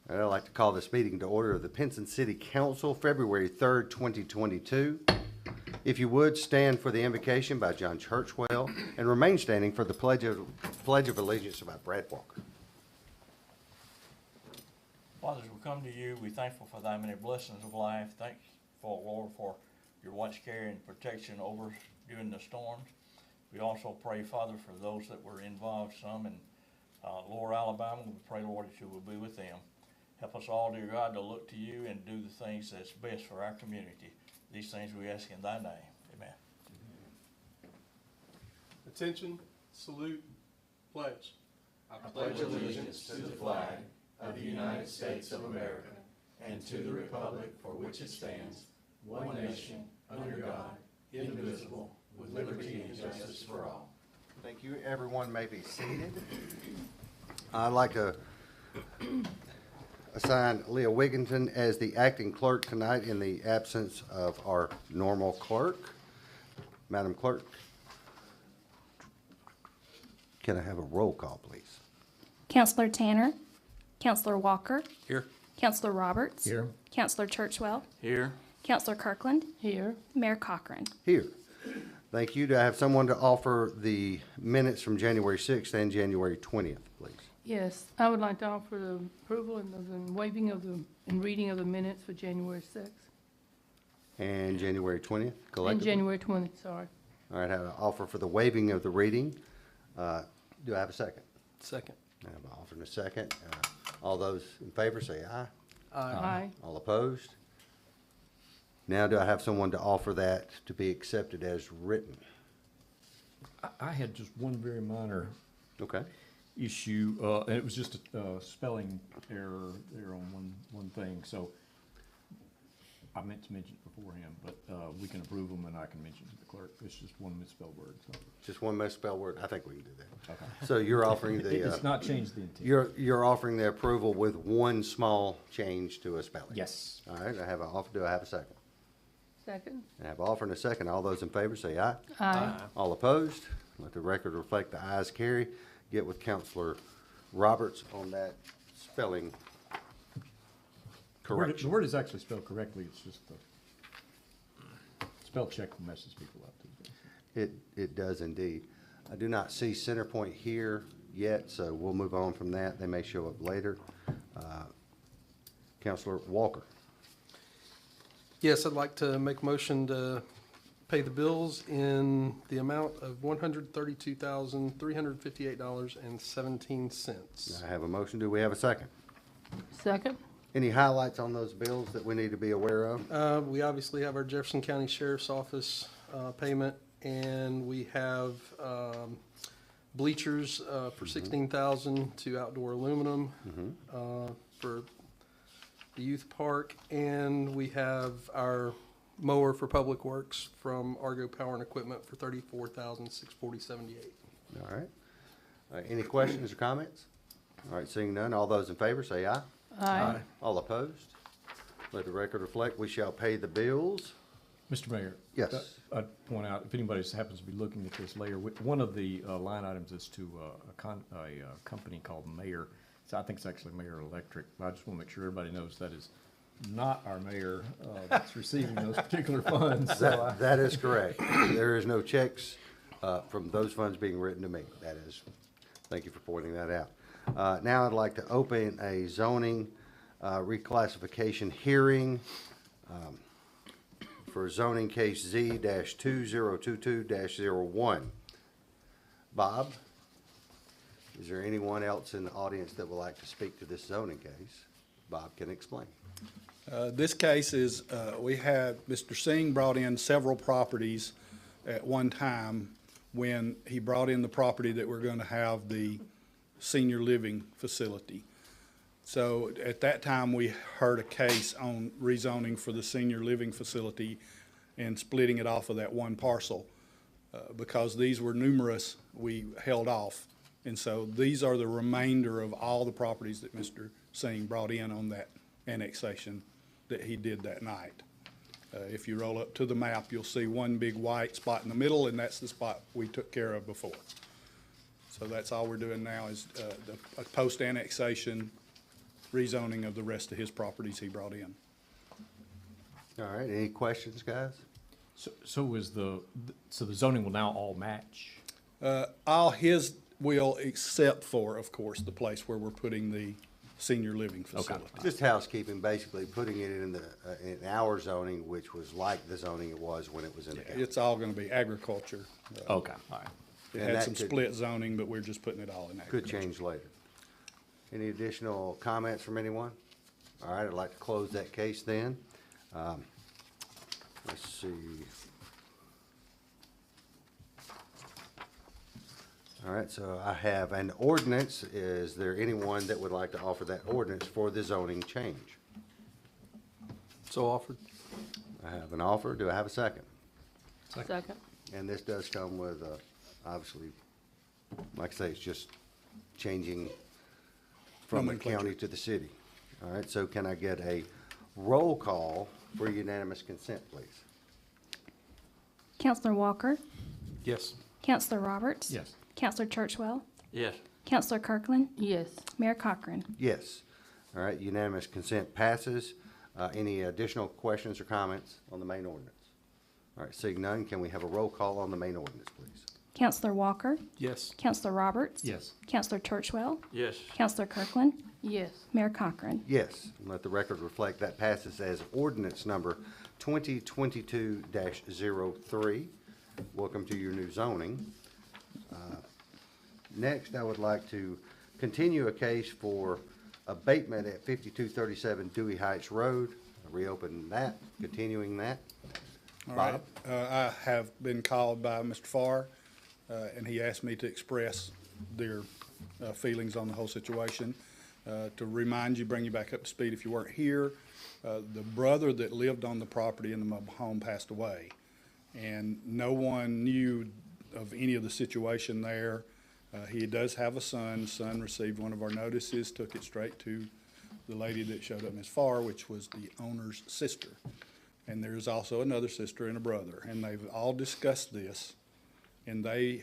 I'd like to call this meeting to order of the Pinson City Council, February 3rd, 2022. If you would, stand for the invocation by John Churchwell and remain standing for the Pledge of Allegiance by Brad Walker. Father, as we come to you, we're thankful for thy many blessings of life. Thanks for, Lord, for your watch, care, and protection over us during the storms. We also pray, Father, for those that were involved, some in Lower Alabama. We pray, Lord, that you will be with them. Help us all, dear God, to look to you and do the things that's best for our community. These things we ask in thy name. Amen. Attention, salute, pledge. I pledge allegiance to the flag of the United States of America and to the republic for which it stands, one nation, under God, indivisible, with liberty and justice for all. Thank you. Everyone may be seated. I'd like to assign Leah Wigginton as the acting clerk tonight in the absence of our normal clerk. Madam Clerk, can I have a roll call, please? Counselor Tanner. Counselor Walker. Here. Counselor Roberts. Here. Counselor Churchwell. Here. Counselor Kirkland. Here. Mayor Cochran. Here. Thank you. Do I have someone to offer the minutes from January 6th and January 20th, please? Yes, I would like to offer the approval and the waiving of the, and reading of the minutes for January 6th. And January 20th, And collectively? January 20th, sorry. All right, I have an offer for the waiving of the reading. Do I have a second? Second. I have an offer and a second. All those in favor say aye. Aye. All opposed? Now, do I have someone to offer that to be accepted as written? I had just one very minor Okay. issue, and it was just a spelling error there on one thing, so I meant to mention it beforehand, but we can approve them and I can mention it to the clerk. It's just one misspelled word, so. Just one misspelled word? I think we can do that. Okay. So you're offering It's the, not changed the intent. you're offering the approval with one small change to a spelling? Yes. All right, I have an offer. Do I have a second? Second? I have an offer and a second. All those in favor say aye. Aye. All opposed? Let the record reflect the ayes carry. Get with Counselor Roberts on that spelling The word correction. is actually spelled correctly, it's just the spell check messes people up. It does indeed. I do not see Centerpoint here yet, so we'll move on from that. They may show up later. Counselor Walker. Yes, I'd like to make a motion to pay the bills in the amount of $132,358.17. I have a motion. Do we have a second? Second? Any highlights on those bills that we need to be aware of? We obviously have our Jefferson County Sheriff's Office payment, and we have bleachers for $16,000 to Outdoor Aluminum for the youth park, and we have our mower for Public Works from Argo Power and Equipment for $34,640.78. All right. Any questions or comments? All right, seeing none, all those in favor say aye. Aye. All opposed? Let the record reflect, we shall pay the bills. Mr. Mayor? Yes. I'd point out, if anybody happens to be looking at this later, one of the line items is to a company called Mayor. So I think it's actually Mayor Electric. I just want to make sure everybody knows that is not our mayor that's receiving those particular funds. So That is correct. There is no checks from those funds being written to me. That is, thank you for pointing that out. Now I'd like to open a zoning reclassification hearing for zoning case Z-2022-01. Bob, is there anyone else in the audience that would like to speak to this zoning case? Bob can explain. This case is, we had, Mr. Singh brought in several properties at one time when he brought in the property that we're going to have the senior living facility. So at that time, we heard a case on rezoning for the senior living facility and splitting it off of that one parcel. Because these were numerous, we held off. And so these are the remainder of all the properties that Mr. Singh brought in on that annexation that he did that night. If you roll up to the map, you'll see one big white spot in the middle, and that's the spot we took care of before. So that's all we're doing now is the post-annexation rezoning of the rest of his properties he brought in. All right, any questions, guys? So is so the zoning will now all match? All his will, except for, of course, the place where we're putting the senior living facility. Just housekeeping, basically putting it in in our zoning, which was like the zoning it was when it was in the county. It's all gonna be agriculture. Okay, all right. It And had that some could- split zoning, but we're just putting it all in Could agriculture. change later. Any additional comments from anyone? All right, I'd like to close that case then. Let's see. All right, so I have an ordinance. Is there anyone that would like to offer that ordinance for the zoning change? So offered. I have an offer. Do I have a second? Second. And this does come with, obviously, like I say, it's just changing from the Nomenclature. county to the city. All right, so can I get a roll call for unanimous consent, please? Counselor Walker, Yes. Counselor Roberts. Yes. Counselor Churchwell, Yes. Counselor Kirkland, Yes. Mayor Cochran. Yes. All right, unanimous consent passes. Any additional questions or comments on the main ordinance? All right, seeing none, can we have a roll call on the main ordinance, please? Counselor Walker, Yes. Counselor Roberts. Yes. Counselor Churchwell, Yes. Counselor Kirkland, Yes. Mayor Cochran. Yes, and let the record reflect that passes as ordinance number 2022-03. Welcome to your new zoning. Next, I would like to continue a case for abatement at 5237 Dewey Heights Road. Reopen that, continuing that. All right. Bob? I have been called by Mr. Farr, and he asked me to express their feelings on the whole situation. To remind you, bring you back up to speed if you weren't here, the brother that lived on the property in the mobile home passed away. And no one knew of any of the situation there. He does have a son. The son received one of our notices, took it straight to the lady that showed up, Ms. Farr, which was the owner's sister. And there's also another sister and a brother, and they've all discussed this, and they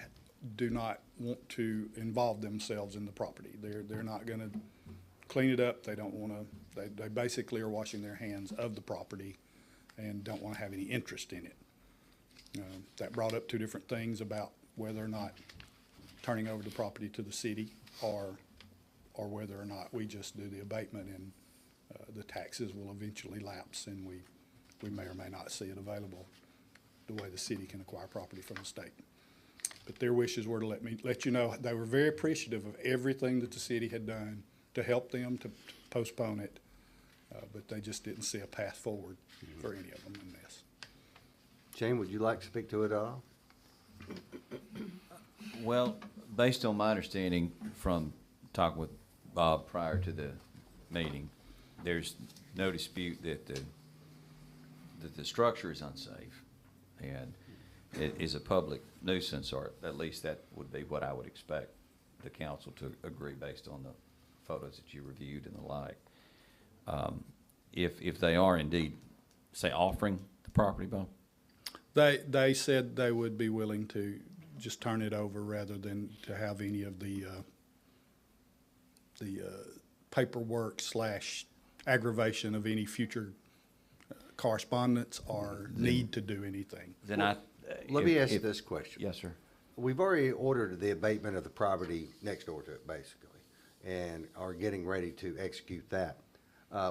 do not want to involve themselves in the property. They're not gonna clean it up. They don't wanna, they basically are washing their hands of the property and don't wanna have any interest in it. That brought up two different things about whether or not turning over the property to the city or whether or not we just do the abatement and the taxes will eventually lapse and we may or may not see it available the way the city can acquire property from the state. But their wishes were to let you know, they were very appreciative of everything that the city had done to help them to postpone it, but they just didn't see a path forward for any of them in this. Shane, would you like to speak to it at all? Well, based on my understanding from talking with Bob prior to the meeting, there's no dispute that the structure is unsafe and it is a public nuisance, or at least that would be what I would expect the council to agree based on the photos that you reviewed and the like. If they are indeed, say, offering the property, Bob? They said they would be willing to just turn it over rather than to have any of the paperwork / aggravation of any future correspondence or need to do anything. Then I. Let me ask you this question. Yes, sir. We've already ordered the abatement of the property next door to it, basically, and are getting ready to execute that.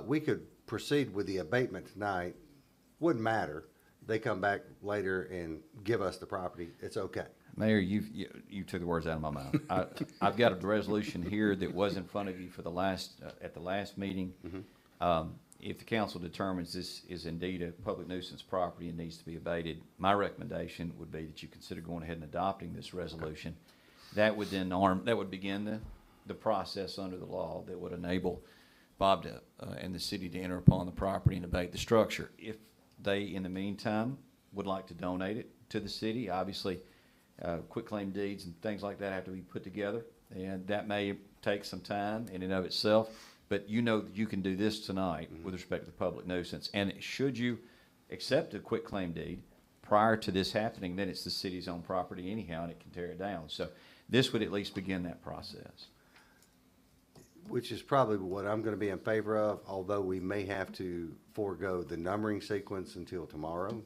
We could proceed with the abatement tonight, wouldn't matter. They come back later and give us the property, it's okay. Mayor, you took the words out of my mouth. I've got a resolution here that was in front of you for the last, at the last meeting. If the council determines this is indeed a public nuisance property and needs to be abated, my recommendation would be that you consider going ahead and adopting this resolution. That would then that would begin the process under the law that would enable Bob to, and the city to enter upon the property and abate the structure. If they, in the meantime, would like to donate it to the city, obviously, quitclaim deeds and things like that have to be put together, and that may take some time in and of itself. But you know that you can do this tonight with respect to the public nuisance. And should you accept a quitclaim deed prior to this happening, then it's the city's own property anyhow, and it can tear it down. So this would at least begin that process. which is probably what I'm gonna be in favor of, although we may have to forego the numbering sequence until tomorrow,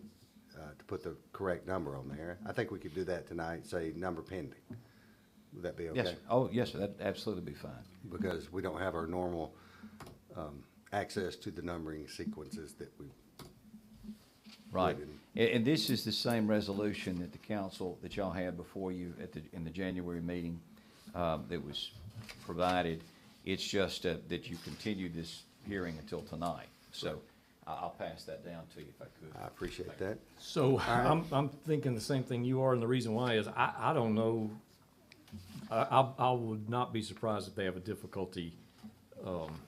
to put the correct number on there. I think we could do that tonight, say number pending. Would that be okay? Yes, sir. Oh, yes, sir, that'd absolutely be fine. Because we don't have our normal, access to the numbering sequences that we. Right. would And this is the same resolution that the council, that y'all had before you in the January meeting, that was provided. It's just, that you continue this hearing until tonight. So I'll pass that down to you if I could. I appreciate that. So I'm thinking the same thing you are, and the reason why is I don't know. I would not be surprised if they have a difficulty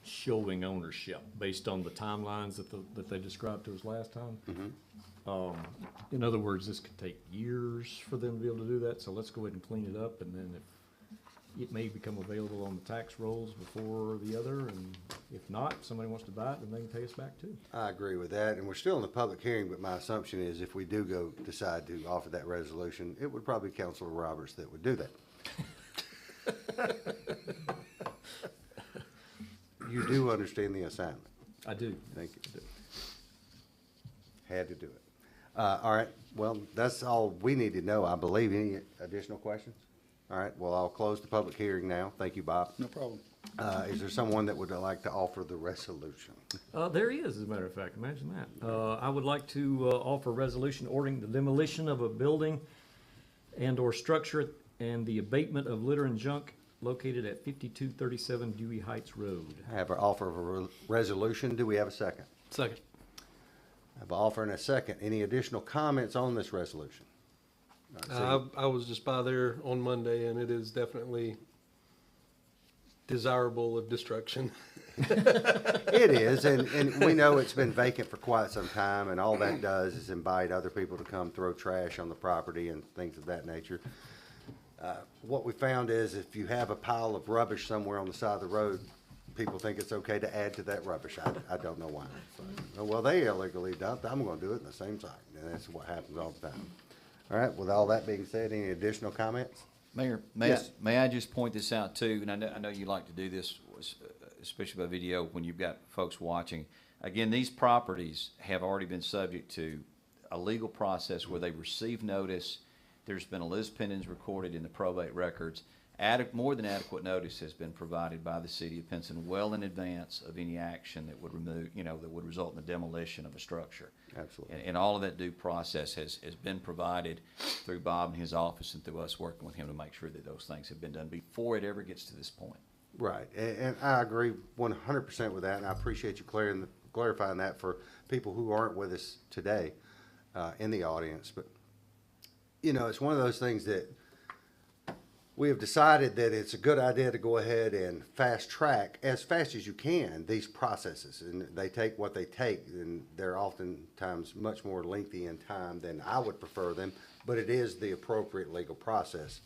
showing ownership based on the timelines that they described to us last time. In other words, this could take years for them to be able to do that, so let's go ahead and clean it up, and then if it may become available on the tax rolls before the other, and if not, if somebody wants to buy it, then they can pay us back too. I agree with that, and we're still in the public hearing, but my assumption is if we do decide to offer that resolution, it would probably be Councilor Roberts that would do that. You do understand the assignment. I do. Thank you. Had to do it. All right, well, that's all we need to know, I believe. Any additional questions? All right, well, I'll close the public hearing now. Thank you, Bob. No problem. Is there someone that would like to offer the resolution? There he is, as a matter of fact. Imagine that. I would like to offer a resolution ordering the demolition of a building and/or structure and the abatement of litter and junk located at 5237 Dewey Heights Road. I have an offer of a resolution. Do we have a second? Second. I have an offer and a second. Any additional comments on this resolution? All right, I was just by there on Monday, and it is definitely desirable of destruction. It is, and we know it's been vacant for quite some time, and all that does is invite other people to come throw trash on the property and things of that nature. What we found is if you have a pile of rubbish somewhere on the side of the road, people think it's okay to add to that rubbish. I don't know why. So, well, they illegally dumped, I'm gonna do it in the same site, and that's what happens all the time. All right, with all that being said, any additional comments? Mayor, Yes. may I just point this out too, and I know you like to do this, especially by video, when you've got folks watching. Again, these properties have already been subject to a legal process where they receive notice. There's been a lis pendens recorded in the probate records. More than adequate notice has been provided by the city of Pinson well in advance of any action that would remove, that would result in the demolition of a structure. Absolutely. And all of that due process has been provided through Bob and his office and through us working with him to make sure that those things have been done before it ever gets to this point. Right, and I agree 100% with that, and I appreciate you clarifying that for people who aren't with us today in the audience. But, it's one of those things that we have decided that it's a good idea to go ahead and fast track as fast as you can these processes. And they take what they take, and they're oftentimes much more lengthy in time than I would prefer them, but it is the appropriate legal process.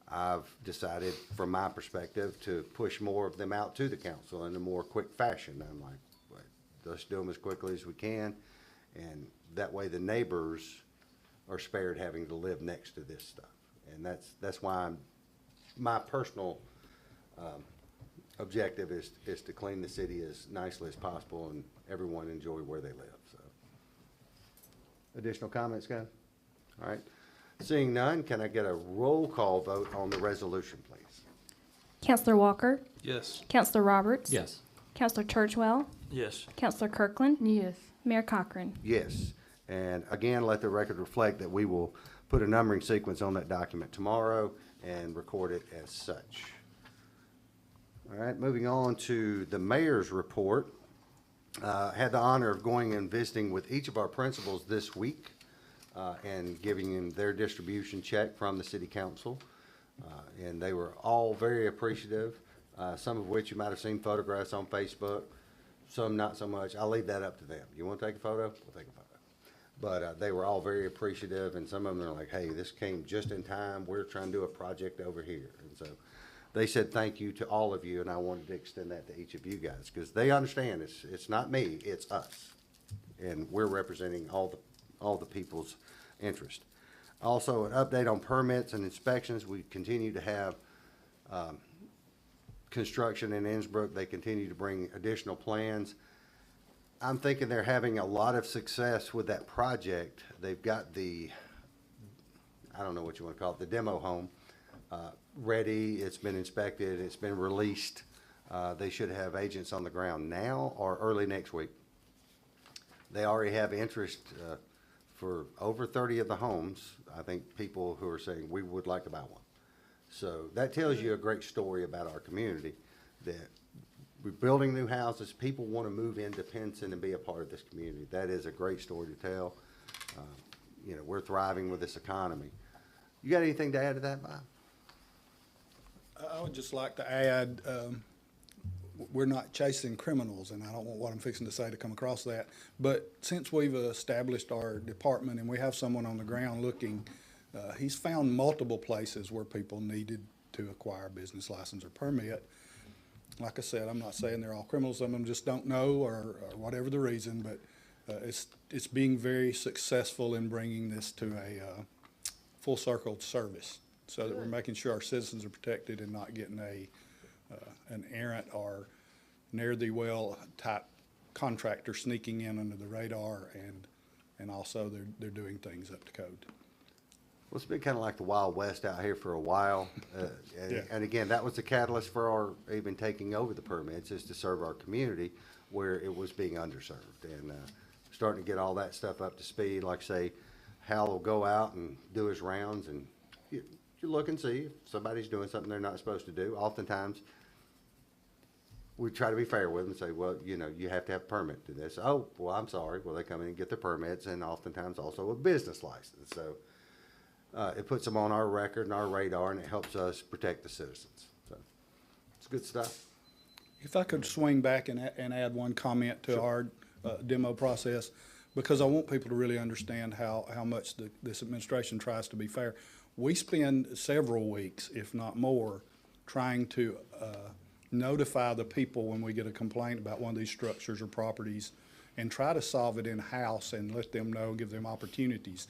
I've decided, from my perspective, to push more of them out to the council in a more quick fashion. I'm like, well, let's do them as quickly as we can, and that way the neighbors are spared having to live next to this stuff. And that's why my personal objective is to clean the city as nicely as possible and everyone enjoy where they live. So, additional comments, guys? All right. Seeing none, can I get a roll call vote on the resolution, please? Counselor Walker, Yes. Counselor Roberts. Yes. Counselor Churchwell, Yes. Counselor Kirkland, Yes. Mayor Cochran. Yes. And again, let the record reflect that we will put a numbering sequence on that document tomorrow and record it as such. All right, moving on to the mayor's report. Had the honor of going and visiting with each of our principals this week and giving them their distribution check from the city council. And they were all very appreciative, some of which you might have seen photographs on Facebook, some not so much. I'll leave that up to them. You want to take a photo? We'll take a photo. But they were all very appreciative, and some of them are like, hey, this came just in time. We're trying to do a project over here. And so they said thank you to all of you, and I wanted to extend that to each of you guys, because they understand it's not me, it's us. And we're representing all the people's interest. Also, an update on permits and inspections. We continue to have construction in Innsbrook. They continue to bring additional plans. I'm thinking they're having a lot of success with that project. They've got the, I don't know what you want to call it, the demo home, ready. It's been inspected. It's been released. They should have agents on the ground now or early next week. They already have interest for over 30 of the homes. I think people who are saying, we would like to buy one. So that tells you a great story about our community, that we're building new houses. People want to move into Pinson and be a part of this community. That is a great story to tell. You know, we're thriving with this economy. You got anything to add to that, Bob? I would just like to add, we're not chasing criminals, and I don't want what I'm fixing to say to come across that. But since we've established our department and we have someone on the ground looking, he's found multiple places where people needed to acquire a business license or permit. Like I said, I'm not saying they're all criminals. Some of them just don't know or whatever the reason, but it's being very successful in bringing this to a full circle service, so that we're making sure our citizens are protected and not getting an errant or ne'er-do-well type contractor sneaking in under the radar, and also they're doing things up to code. Well, it's been kind of like the Wild West out here for a while. Yeah. And again, that was the catalyst for our even taking over the permits, is to serve our community where it was being underserved. And starting to get all that stuff up to speed. Like I say, Hal will go out and do his rounds, and you look and see if somebody's doing something they're not supposed to do. Oftentimes, we try to be fair with them and say, well, you know, you have to have a permit to this. Oh, well, I'm sorry. Well, they come in and get their permits, and oftentimes also a business license. So it puts them on our record and our radar, and it helps us protect the citizens. So it's good stuff. If I could swing back and add one comment to our demo process, because I want people to really understand how much this administration tries to be fair. We spend several weeks, if not more, trying to notify the people when we get a complaint about one of these structures or properties, and try to solve it in-house and let them know, give them opportunities.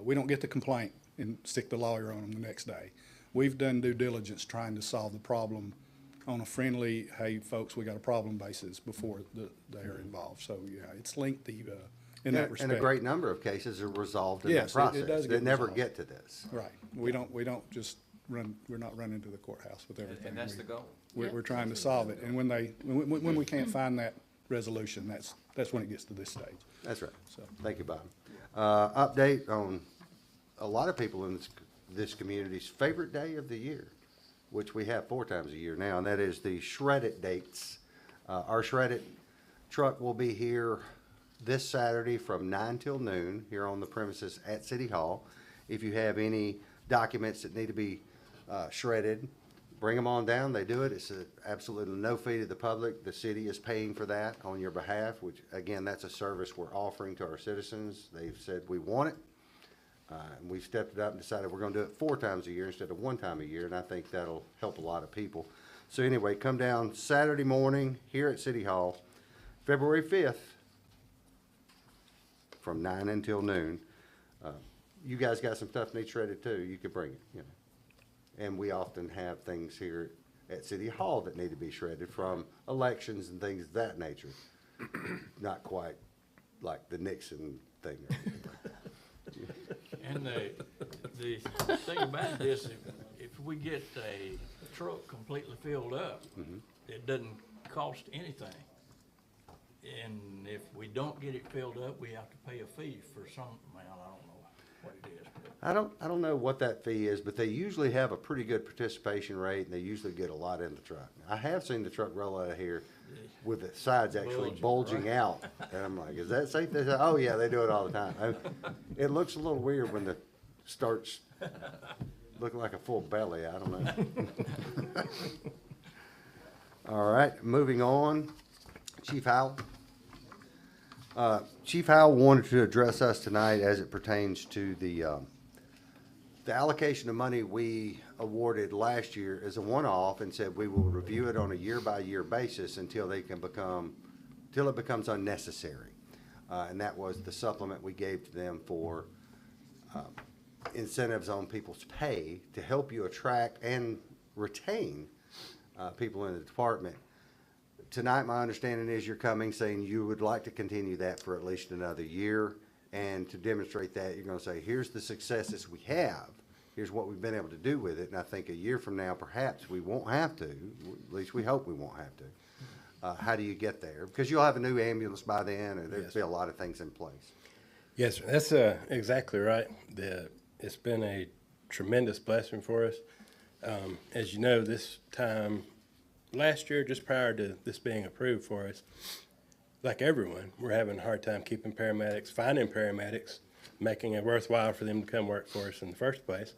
We don't get the complaint and stick the lawyer on them the next day. We've done due diligence trying to solve the problem on a friendly, hey, folks, we got a problem basis before they're involved. So, yeah, it's lengthy in that respect. And a great number of cases are resolved in Yes, that process. it does get That never resolved. get to this. Right. We don't just run, we're not running to the courthouse with everything. And that's the goal. We're trying to solve it. And when we can't find that resolution, that's when it gets to this stage. That's right. So. Thank you, Bob. Update on a lot of people in this community's favorite day of the year, which we have 4 times a year now, and that is the Shred It dates. Our Shred It truck will be here this Saturday from 9 till noon here on the premises at City Hall. If you have any documents that need to be shredded, bring them on down. They do it. It's absolutely no fee to the public. The city is paying for that on your behalf, which, again, that's a service we're offering to our citizens. They've said we want it. And we stepped it up and decided we're going to do it 4 times a year instead of 1 time a year, and I think that'll help a lot of people. So anyway, come down Saturday morning here at City Hall, February 5th, from 9 until noon. You guys got some stuff needs shredded too. You could bring it, you know. And we often have things here at City Hall that need to be shredded, from elections and things of that nature. Not quite like the Nixon thing. And the thing about this, if we get a truck completely filled up, it doesn't cost anything. And if we don't get it filled up, we have to pay a fee for some amount. I don't know what it is. But I don't know what that fee is, but they usually have a pretty good participation rate, and they usually get a lot in the truck. I have seen the truck roll out of here with the sides actually bulging out, and I'm like, is that safe? They say, oh yeah, they do it all the time. It looks a little weird when it starts looking like a full belly. I don't know. All right, moving on. Chief Howell. Chief Howell wanted to address us tonight as it pertains to the allocation of money we awarded last year as a one-off, and said we will review it on a year-by-year basis until it becomes unnecessary. And that was the supplement we gave to them for incentives on people's pay to help you attract and retain people in the department. Tonight, my understanding is you're coming saying you would like to continue that for at least another year. And to demonstrate that, you're gonna say, here's the successes we have. Here's what we've been able to do with it. And I think a year from now, perhaps we won't have to, at least we hope we won't have to. How do you get there? Because you'll have a new ambulance by then, or there'll be a lot of things in place. Yes, sir. That's exactly right. It's been a tremendous blessing for us. As you know, this time last year, just prior to this being approved for us, like everyone, we're having a hard time keeping paramedics, finding paramedics, making it worthwhile for them to come work for us in the first place.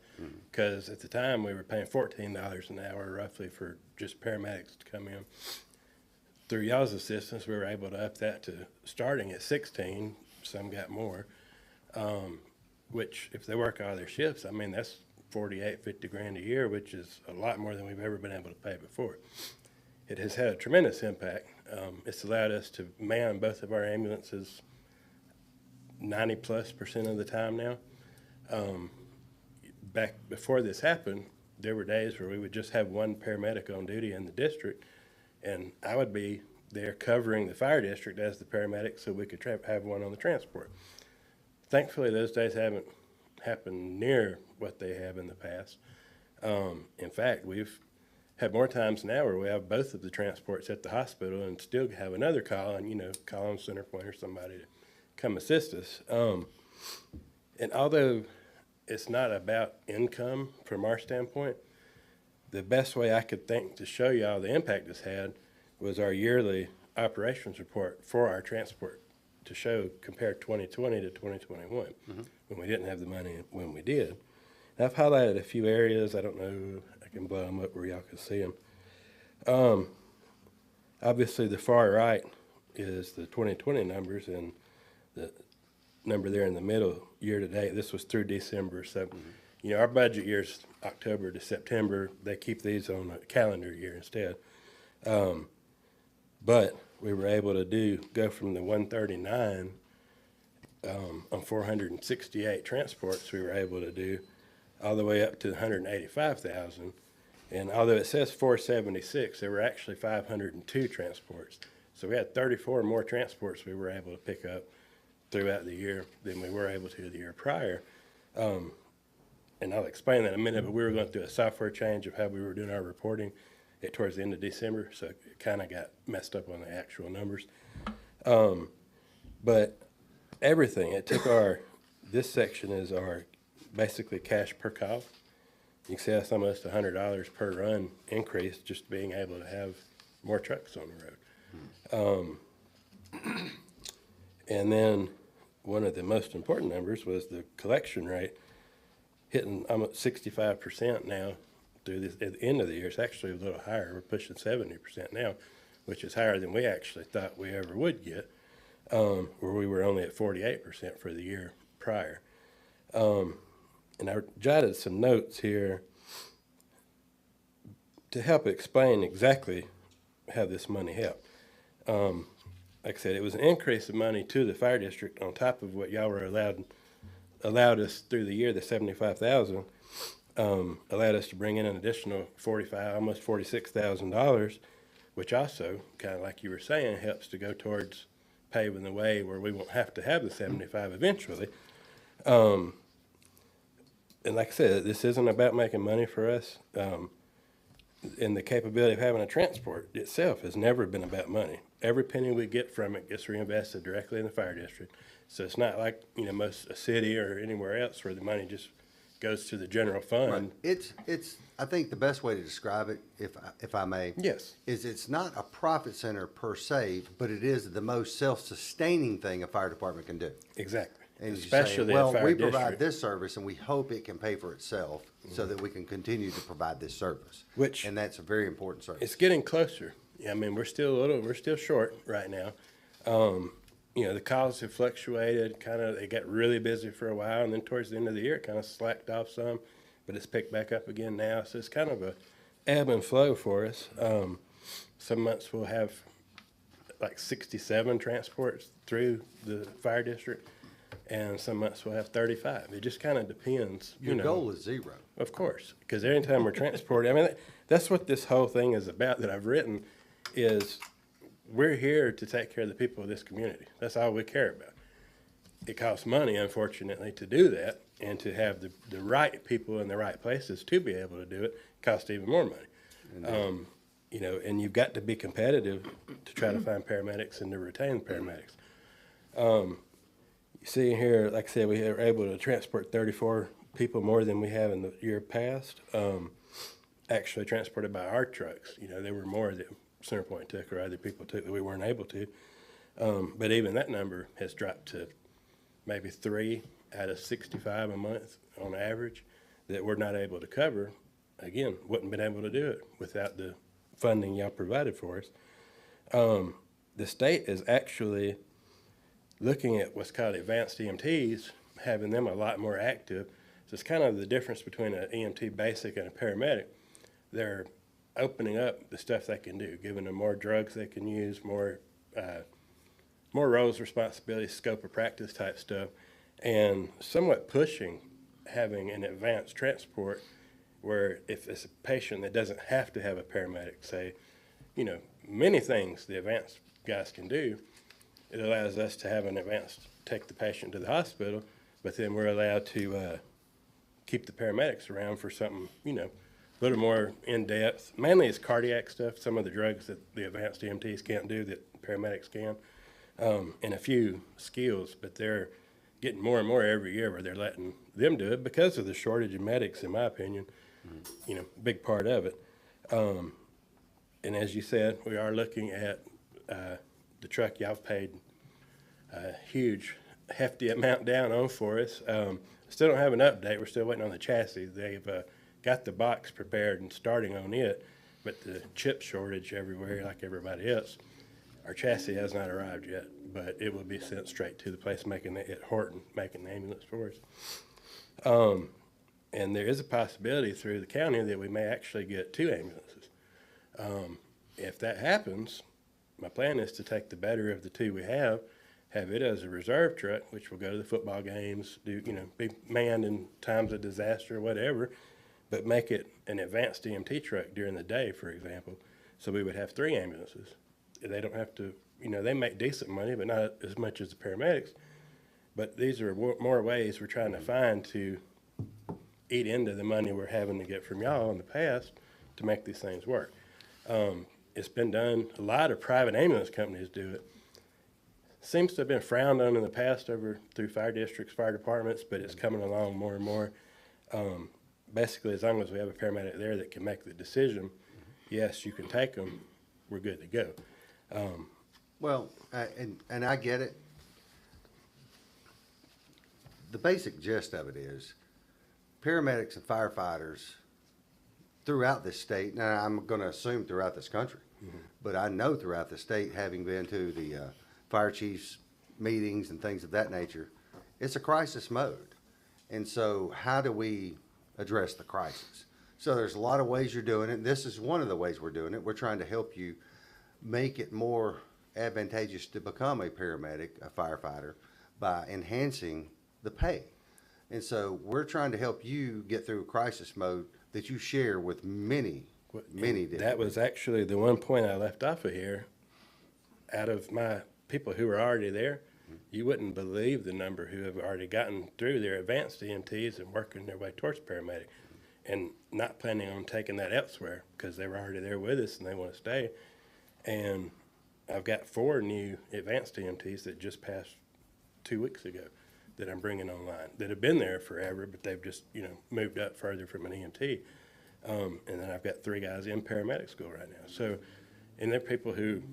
Because at the time, we were paying $14 an hour roughly for just paramedics to come in. Through y'all's assistance, we were able to up that to starting at 16. Some got more, which if they work all their shifts, I mean, that's 48, 50 grand a year, which is a lot more than we've ever been able to pay before. It has had a tremendous impact. It's allowed us to man both of our ambulances 90+% of the time now. Back before this happened, there were days where we would just have one paramedic on duty in the district, and I would be there covering the fire district as the paramedic so we could have one on the transport. Thankfully, those days haven't happened near what they have in the past. In fact, we've had more times now where we have both of the transports at the hospital and still have another call and, call on Centerpoint or somebody to come assist us. And although it's not about income from our standpoint, the best way I could think to show y'all the impact it's had was our yearly operations report for our transport to show compare 2020 to 2021 when we didn't have the money when we did. And I've highlighted a few areas. I don't know, I can blow them up where y'all can see them. Obviously, the far right is the 2020 numbers, and the number there in the middle, year to date, this was through December. So, our budget year's October to September. They keep these on a calendar year instead. But we were able to go from the 139 on 468 transports we were able to do all the way up to 185,000. And although it says 476, there were actually 502 transports. So we had 34 more transports we were able to pick up throughout the year than we were able to the year prior. And I'll explain that in a minute, but we were going through a software change of how we were doing our reporting towards the end of December, so it kind of got messed up on the actual numbers. But everything, it took this section is our basically cash per call. You can see that's almost $100 per run increase just being able to have more trucks on the road. And then one of the most important numbers was the collection rate, hitting almost 65% now through this at the end of the year. It's actually a little higher. We're pushing 70% now, which is higher than we actually thought we ever would get, where we were only at 48% for the year prior. And I jotted some notes here to help explain exactly how this money helped. Like I said, it was an increase of money to the fire district on top of what y'all were allowed us through the year, the $75,000, allowed us to bring in an additional almost $46,000, which also, kind of like you were saying, helps to go towards paving the way where we won't have to have the 75 eventually. And like I said, this isn't about making money for us. And the capability of having a transport itself has never been about money. Every penny we get from it gets reinvested directly in the fire district. So it's not like, a city or anywhere else where the money just goes to the general fund. Right. It's I think the best way to describe it, if I may, Yes. is it's not a profit center per se, but it is the most self-sustaining thing a fire department can do. Exactly. And you say, Especially well, a fire we district. provide this service and we hope it can pay for itself so that we can continue to provide this service. And that's a very important service. It's getting closer. Yeah, I mean, we're still short right now. The calls have fluctuated, they got really busy for a while, and then towards the end of the year, it kind of slacked off some, but it's picked back up again now. So it's kind of a ebb and flow for us. Some months we'll have like 67 transports through the fire district, and some months we'll have 35. It just kind of depends, you Your know. goal is 0. Of course, because every time we're transporting, I mean, that's what this whole thing is about that I've written, is we're here to take care of the people of this community. That's all we care about. It costs money, unfortunately, to do that, and to have the right people in the right places to be able to do it costs even more money. You know, and you've got to be competitive to try to find paramedics and to retain paramedics. You see here, like I said, we were able to transport 34 people more than we have in the year past. Actually transported by our trucks. You know, there were more that Centerpoint took or other people took that we weren't able to. But even that number has dropped to maybe 3 out of 65 a month on average that we're not able to cover. Again, wouldn't been able to do it without the funding y'all provided for us. The state is actually looking at what's called advanced EMTs, having them a lot more active. So it's kind of the difference between an EMT basic and a paramedic. They're opening up the stuff they can do, giving them more drugs they can use, more roles, responsibilities, scope of practice type stuff, and somewhat pushing having an advanced transport where if it's a patient that doesn't have to have a paramedic, say, you know, many things the advanced guys can do, it allows us to have an advanced take the patient to the hospital, but then we're allowed to keep the paramedics around for something, you know, a little more in-depth. Mainly it's cardiac stuff, some of the drugs that the advanced EMTs can't do that paramedics can, and a few skills, but they're getting more and more every year where they're letting them do it because of the shortage of medics, in my opinion, you know, big part of it. And as you said, we are looking at the truck y'all paid a huge, hefty amount down on for us. Still don't have an update. We're still waiting on the chassis. They've got the box prepared and starting on it, but the chip shortage everywhere like everybody else. Our chassis has not arrived yet, but it will be sent straight to the place making it at Horton, making the ambulance for us. And there is a possibility through the county that we may actually get 2 ambulances. If that happens, my plan is to take the better of the 2 we have it as a reserve truck, which will go to the football games, do, you know, be manned in times of disaster or whatever, but make it an advanced EMT truck during the day, for example. So we would have 3 ambulances. They don't have to, you know, they make decent money, but not as much as the paramedics. But these are more ways we're trying to find to eat into the money we're having to get from y'all in the past to make these things work. It's been done, a lot of private ambulance companies do it. Seems to have been frowned on in the past over through fire districts, fire departments, but it's coming along more and more. Basically, as long as we have a paramedic there that can make the decision, yes, you can take them, we're good to go. Well, and I get it. The basic gist of it is paramedics and firefighters throughout this state, and I'm going to assume throughout this country, but I know throughout the state, having been to the fire chiefs meetings and things of that nature, it's a crisis mode. And so how do we address the crisis? So there's a lot of ways you're doing it. This is one of the ways we're doing it. We're trying to help you make it more advantageous to become a paramedic, a firefighter, by enhancing the pay. And so we're trying to help you get through a crisis mode that you share with many different. That was actually the one point I left off of here. Out of my people who were already there, you wouldn't believe the number who have already gotten through their advanced EMTs and working their way towards paramedic and not planning on taking that elsewhere because they were already there with us and they want to stay. And I've got 4 new advanced EMTs that just passed 2 weeks ago that I'm bringing online that have been there forever, but they've just, you know, moved up further from an EMT. And then I've got 3 guys in paramedic school right now. So, and they're people who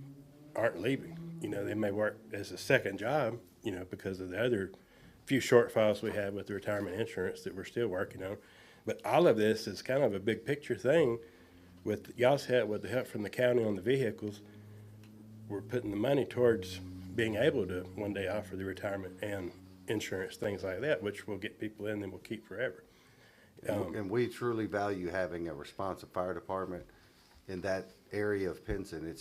aren't leaving. You know, they may work as a second job, you know, because of the other few shortfalls we have with the retirement insurance that we're still working on. But all of this is kind of a big picture thing. With y'all's help, with the help from the county on the vehicles, we're putting the money towards being able to one day offer the retirement and insurance, things like that, which will get people in and will keep forever. And we truly value having a responsive fire department in that area of Pinson.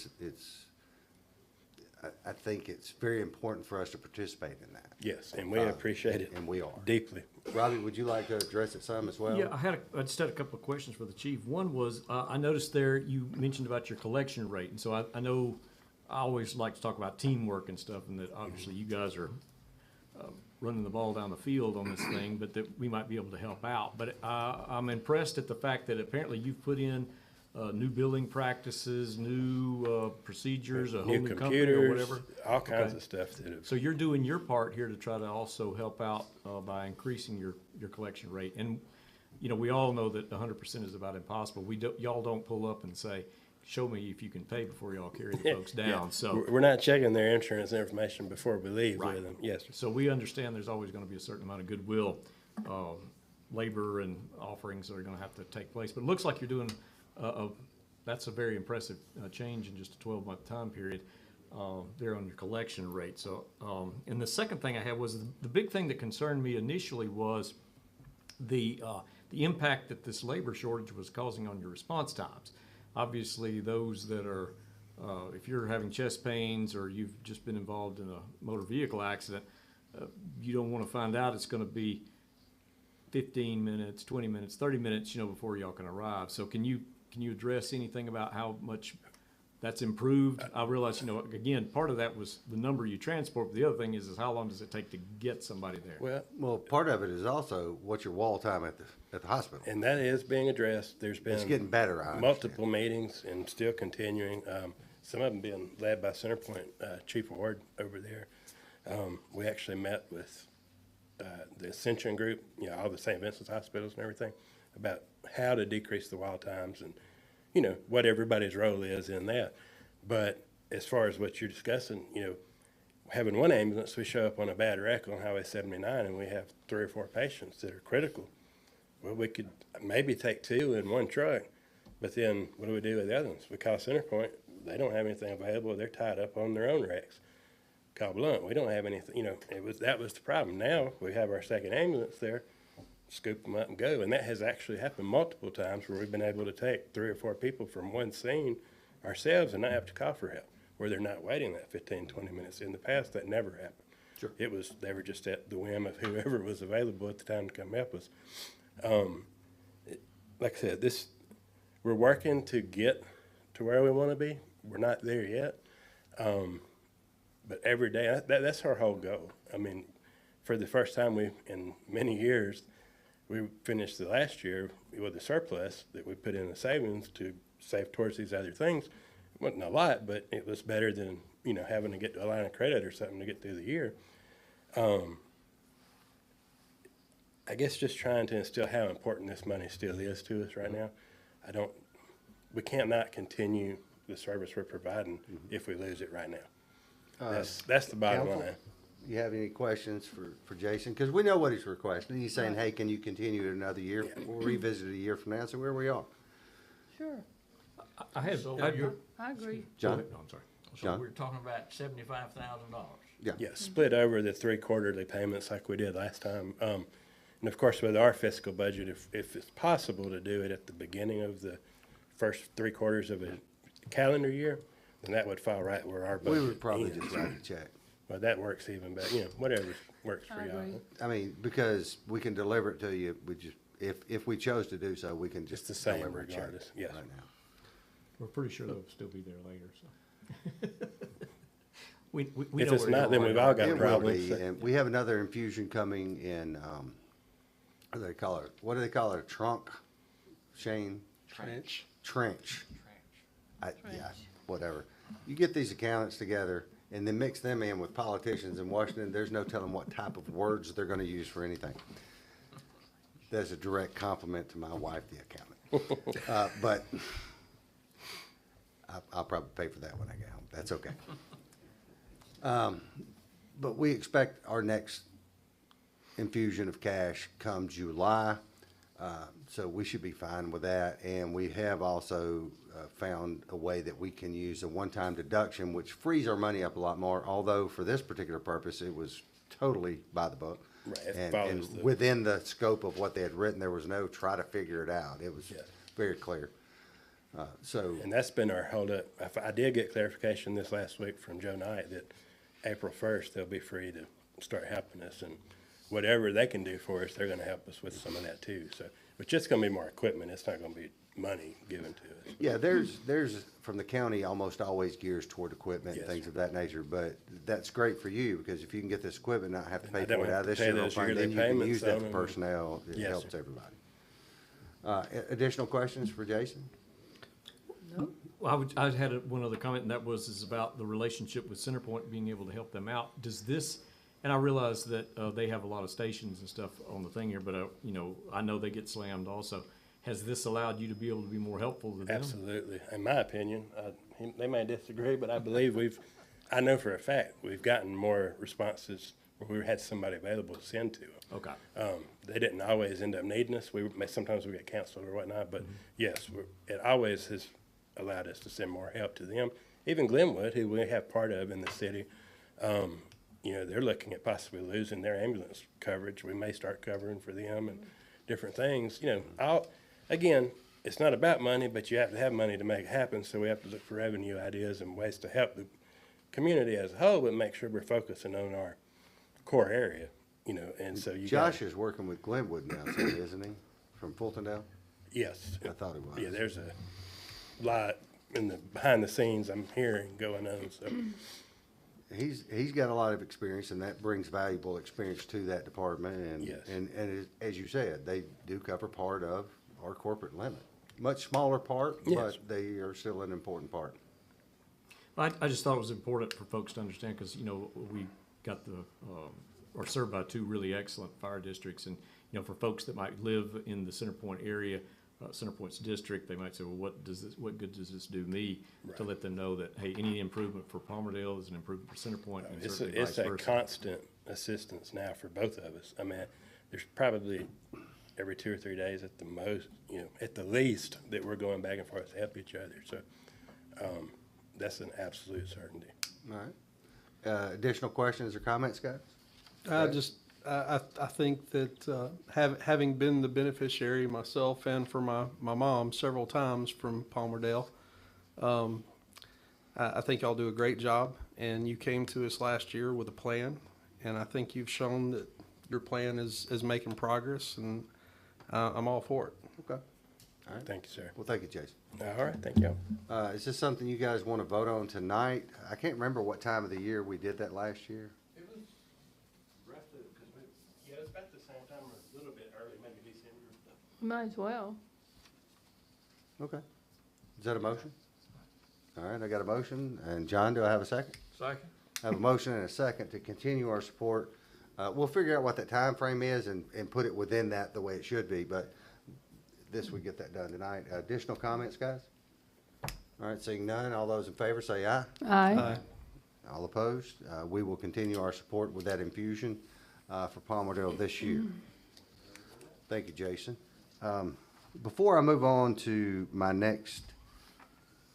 I think it's very important for us to participate in that. Yes, and we appreciate it And we are. deeply. Robbie, would you like to address it some as well? Yeah, I just had a couple of questions for the chief. One was, I noticed there you mentioned about your collection rate, and so I know I always like to talk about teamwork and stuff, and that obviously you guys are running the ball down the field on this thing, but that we might be able to help out. But I'm impressed at the fact that apparently you've put in new billing practices, new procedures, a whole New new company or computers, whatever. all kinds Okay. of stuff that have. So you're doing your part here to try to also help out by increasing your collection rate. And, you know, we all know that 100% is about impossible. Y'all don't pull up and say, show me if you can pay before y'all carry the folks down. So, We're not checking their insurance information before we leave Right. with them. Yes, sir. so we understand there's always going to be a certain amount of goodwill, labor and offerings that are going to have to take place. But it looks like you're doing that's a very impressive change in just a 12-month time period there on your collection rate. So, and the second thing I had was the big thing that concerned me initially was the impact that this labor shortage was causing on your response times. Obviously, those that are, if you're having chest pains or you've just been involved in a motor vehicle accident, you don't want to find out it's going to be 15 minutes, 20 minutes, 30 minutes, before y'all can arrive. So can you address anything about how much that's improved? I realize, again, part of that was the number you transport, but the other thing is how long does it take to get somebody there? Well, part of it is also what's your wall time at the hospital. And that is being addressed. There's been. It's getting better, I understand. Multiple meetings and still continuing. Some of them being led by Centerpoint, Chief Ward over there. We actually met with, the Ascension Group, all the St. Vincent's hospitals and everything, about how to decrease the wall times and, what everybody's role is in that. But as far as what you're discussing, having one ambulance, we show up on a bad wreck on Highway 79 and we have 3 or 4 patients that are critical. Well, we could maybe take 2 in one truck, but then what do we do with the other ones? We call Centerpoint, they don't have anything available, they're tied up on their own wrecks. Call Blunt, we don't have anything, that was the problem. Now, we have our second ambulance there, scoop them up and go, and that has actually happened multiple times where we've been able to take 3 or 4 people from one scene ourselves and not have to call for help, where they're not waiting that 15, 20 minutes. In the past, that never happened. Sure. They were just at the whim of whoever was available at the time to come help us. Like I said, we're working to get to where we want to be. We're not there yet. But every day, that's our whole goal. I mean, for the first time in many years, we finished the last year with a surplus that we put in the savings to save towards these other things. It wasn't a lot, but it was better than, having to get a line of credit or something to get through the year. I guess just trying to instill how important this money still is to us right now. We can't not continue the service we're providing if we lose it right now. That's the bottom Counsel, line. you have any questions for Jason? Because we know what he's requesting. He's saying, hey, can you continue it another year? We'll revisit it a year from now, so where we are. Sure, I have, So I- you're- I agree. John? No, I'm sorry. So John? we're talking about $75,000. Yeah, split over the 3 quarterly payments like we did last time. And of course, with our fiscal budget, if it's possible to do it at the beginning of the first 3 quarters of a calendar year, then that would fall right where our budget We would probably ends. just write a check. Well, that works even better, whatever works for I y'all. agree. I mean, because we can deliver it to you, if we chose to do so, we can just It's the same deliver a check regardless, yes. right now. We're pretty sure they'll still be there later, so. We If know it's where not, y'all then are. we've all got It will problems. be, and we have another infusion coming in, what do they call it? What do they call it, a trunk, Shane? Trench. Trench. Yeah, whatever. You get these accountants together and then mix them in with politicians in Washington, there's no telling what type of words they're gonna use for anything. That's a direct compliment to my wife, the accountant. But I'll probably pay for that when I get home. That's okay. But we expect our next infusion of cash come July. So we should be fine with that. And we have also found a way that we can use a one-time deduction, which frees our money up a lot more, although for this particular purpose, it was totally by the book. Right, it And follows the- within the scope of what they had written, there was no try to figure it out. It was Yes. very clear. So, And that's been our holdup. I did get clarification this last week from Joe Knight that April 1st, they'll be free to start helping us. And whatever they can do for us, they're gonna help us with some of that too. So, it's just gonna be more equipment. It's not gonna be money given to us. yeah, there's, from the county, almost always gears toward equipment and Yes, things sir. of that nature, but that's great for you, because if you can get this equipment, not have to pay I for don't it out have of to this pay general those fund, yearly then you can payments use that on for them. personnel, it Yes, helps sir. everybody. Additional questions for Jason? Well, I had one other comment, and that is about the relationship with Centerpoint, being able to help them out. Does this, and I realize that they have a lot of stations and stuff on the thing here, but, I know they get slammed also. Has this allowed you to be able to be more helpful to them? Absolutely. In my opinion, they may disagree, but I believe I know for a fact, we've gotten more responses where we had somebody available to send to them. Okay. They didn't always end up needing us. Sometimes we get canceled or whatnot, but yes, it always has allowed us to send more help to them. Even Glenwood, who we have part of in the city, they're looking at possibly losing their ambulance coverage. We may start covering for them and different things. Again, it's not about money, but you have to have money to make it happen. So we have to look for revenue ideas and ways to help the community as a whole, but make sure we're focusing on our core area, and so you Josh is working with Glenwood now, so isn't he, from Fultondale? Yes. I thought he was. Yeah, there's a lot behind the scenes I'm hearing going on, so. He's got a lot of experience, and that brings valuable experience to that department, and, Yes. and as you said, they do cover part of our corporate limit. Much smaller part, Yes. but they are still an important part. I just thought it was important for folks to understand, because, we got are served by two really excellent fire districts, and, for folks that might live in the Centerpoint area, Centerpoint's district, they might say, well, what good does this do me? To let them know that, hey, any improvement for Palmerdale is an improvement for Centerpoint, and certainly vice It's a versa. constant assistance now for both of us. I mean, there's probably every 2 or 3 days at the most, at the least, that we're going back and forth to help each other. So, that's an absolute certainty. All right. Additional questions or comments, guys? I think that having been the beneficiary myself and for my mom several times from Palmerdale, I think y'all do a great job, and you came to us last year with a plan, and I think you've shown that your plan is making progress, and I'm all for it. Okay. All right. Thank you, sir. Well, thank you, Jason. All right, thank you. Is this something you guys want to vote on tonight? I can't remember what time of the year we did that last year. It was roughly, it was about the same time or a little bit early, maybe December. Might as well. Okay. Is that a motion? All right, I got a motion. And John, do I have a second? Second. I have a motion and a second to continue our support. We'll figure out what that time frame is and put it within that the way it should be, but we get that done tonight. Additional comments, guys? All right, seeing none, all those in favor say aye. Aye. All opposed? We will continue our support with that infusion for Palmerdale this year. Thank you, Jason. Before I move on to my next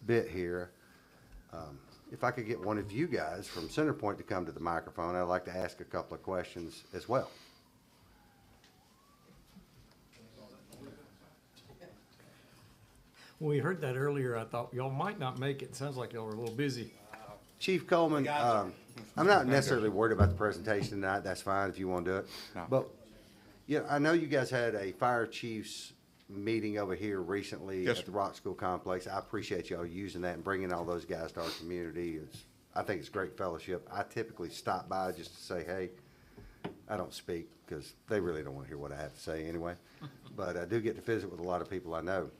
bit here, if I could get one of you guys from Centerpoint to come to the microphone, I'd like to ask a couple of questions as well. When we heard that earlier, I thought y'all might not make it. Sounds like y'all are a little busy. Chief Coleman, I'm not necessarily worried about the presentation tonight. That's fine if you want to do it. But, I know you guys had a fire chiefs meeting over here recently Yes, at the Rock School Complex. I appreciate y'all using that and bringing all those guys to our community. I think it's great fellowship. I typically stop by just to say, hey, I don't speak because they really don't want to hear what I have to say anyway. But I do get to visit with a lot of people I know.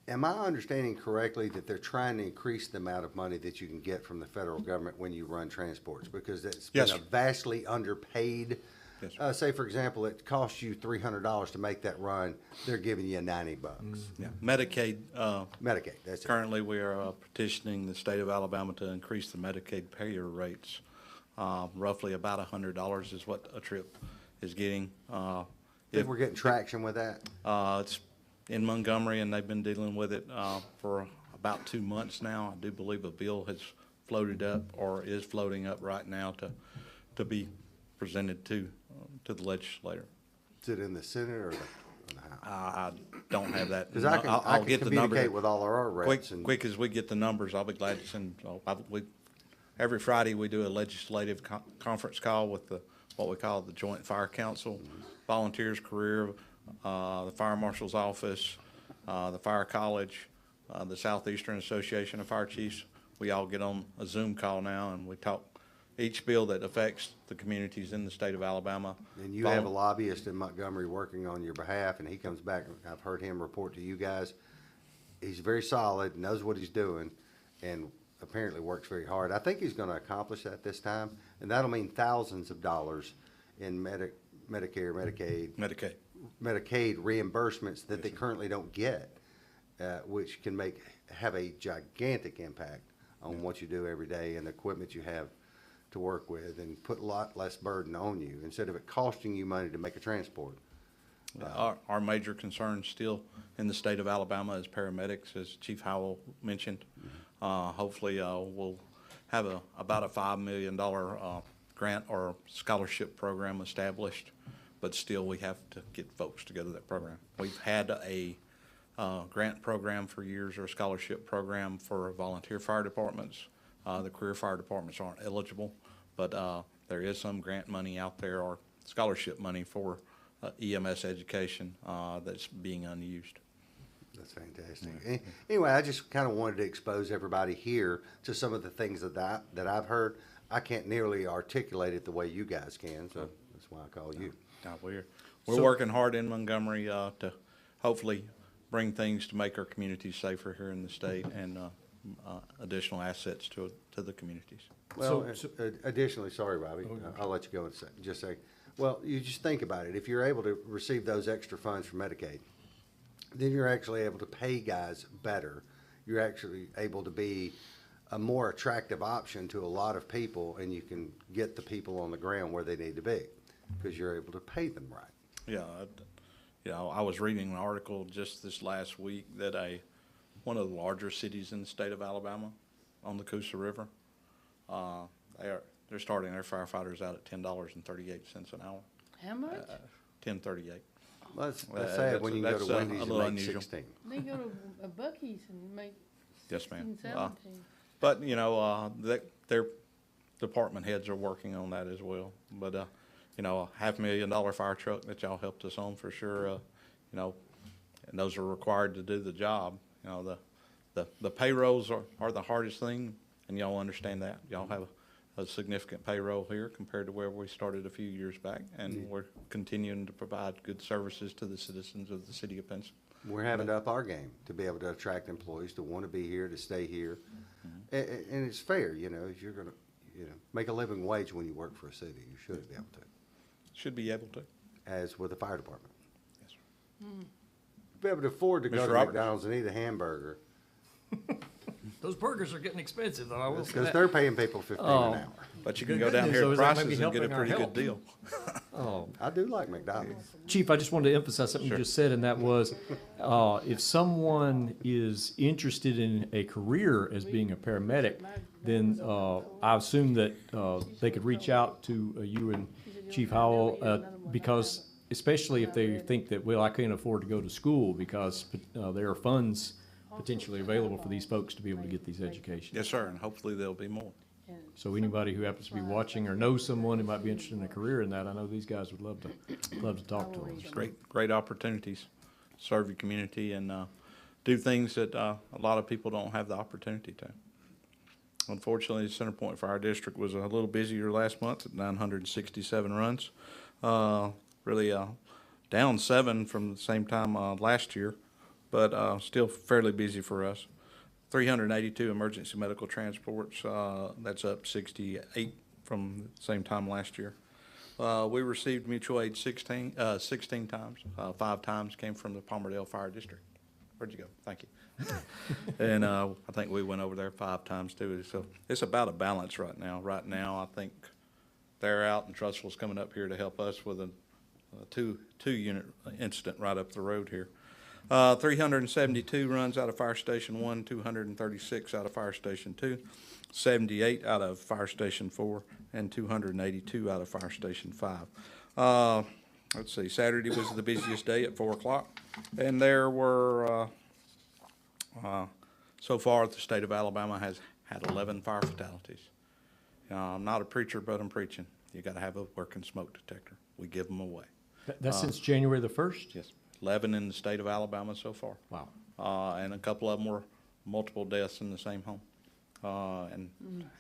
Am I understanding correctly that they're trying to increase the amount of money that you can get from the federal government when you run transports? Because it's been Yes, a sir. vastly underpaid. Yes, sir. Say, for example, it costs you $300 to make that run. They're giving you $90. Yeah, Medicaid, Medicaid, that's it. currently we are petitioning the state of Alabama to increase the Medicaid payer rates. Roughly about $100 is what a trip is getting. Think we're getting traction with that? It's in Montgomery, and they've been dealing with it for about 2 months now. I do believe a bill has floated up or is floating up right now to be presented to the legislator. Is it in the Senate or the I don't have that. Because I I'll can get the number. communicate with all our reps and. Quick as we get the numbers, I'll be glad to send, every Friday, we do a legislative conference call with what we call the Joint Fire Council, Volunteers Career, the Fire Marshal's Office, the Fire College, the Southeastern Association of Fire Chiefs. We all get on a Zoom call now, and we talk each bill that affects the communities in the state of Alabama. And you have a lobbyist in Montgomery working on your behalf, and he comes back, I've heard him report to you guys. He's very solid, knows what he's doing, and apparently works very hard. I think he's gonna accomplish that this time, and that'll mean thousands of dollars in Medicare, Medicaid reimbursements that they currently don't get, which can have a gigantic impact on what you do every day and the equipment you have to work with, and put a lot less burden on you instead of it costing you money to make a transport. Our major concern still in the state of Alabama is paramedics, as Chief Howell mentioned. Hopefully, we'll have about a $5 million grant or scholarship program established, but still we have to get folks to go to that program. We've had a grant program for years, or a scholarship program for volunteer fire departments. The career fire departments aren't eligible, but there is some grant money out there, or scholarship money for EMS education that's being unused. That's fantastic. Anyway, I just kind of wanted to expose everybody here to some of the things that I've heard. I can't nearly articulate it the way you guys can, so that's why I call you. We're working hard in Montgomery to hopefully bring things to make our communities safer here in the state, and additional assets to the communities. Well, additionally, sorry, Bobby, I'll let you go in a second. Just say, well, you just think about it. If you're able to receive those extra funds from Medicaid, then you're actually able to pay guys better. You're actually able to be a more attractive option to a lot of people, and you can get the people on the ground where they need to be because you're able to pay them right. Yeah, I was reading an article just this last week that one of the larger cities in the state of Alabama, on the Coosa River, they're starting their firefighters out at $10.38 an hour. How much? $10.38. Well, that's sad when you can go to Wendy's and make unusual. 16. They go to a Buc-ee's and make Yes, ma'am. 16, 17. But, their department heads are working on that as well. But, a $500,000 fire truck that y'all helped us on for sure, and those are required to do the job. The payrolls are the hardest thing, and y'all understand that. Y'all have a significant payroll here compared to where we started a few years back, and we're continuing to provide good services to the citizens of the city of Pinson. We're having to up our game to be able to attract employees to want to be here, to stay here. And it's fair, if you're going to, make a living wage when you work for a city, you should be able to. Should be able to. As with the fire department. Yes, sir. Be able to afford to go Mr. to Roberts. McDonald's and eat a hamburger, Those burgers are getting expensive, though. I will say because that. they're paying people $15 an hour. But you can Good go down news, here though, at is that may prices be and get a helping our pretty good health. deal. Oh. I do like McDonald's. Chief, I just wanted to emphasize something you just said, and that was, if someone is interested in a career as being a paramedic, then I assume that they could reach out to you and Chief Howell, because especially if they think that, well, I can't afford to go to school, because there are funds potentially available for these folks to be able to get these educations. Yes, sir, and hopefully there'll be more. So anybody who happens to be watching or knows someone who might be interested in a career in that, I know these guys would love to talk to them. Great opportunities, serve your community, and do things that a lot of people don't have the opportunity to. Unfortunately, Center Point Fire District was a little busier last month at 967 runs. Really down 7 from the same time last year, but still fairly busy for us. 382 emergency medical transports, that's up 68 from the same time last year. We received mutual aid 16 times. 5 times came from the Palmerdale Fire District. Where'd you go? Thank you. And I think we went over there 5 times too. So it's about a balance right now. Right now, I think they're out, and Trussville's coming up here to help us with a two-unit incident right up the road here. 372 runs out of Fire Station 1, 236 out of Fire Station 2, 78 out of Fire Station 4, and 282 out of Fire Station 5. let's see, Saturday was the busiest day at 4 o'clock. And there were, so far, the state of Alabama has had 11 fire fatalities. I'm not a preacher, but I'm preaching. You gotta have a working smoke detector. We give them away. That's since January the 1st? Yes, 11 in the state of Alabama so far. Wow. And a couple of them were multiple deaths in the same home. And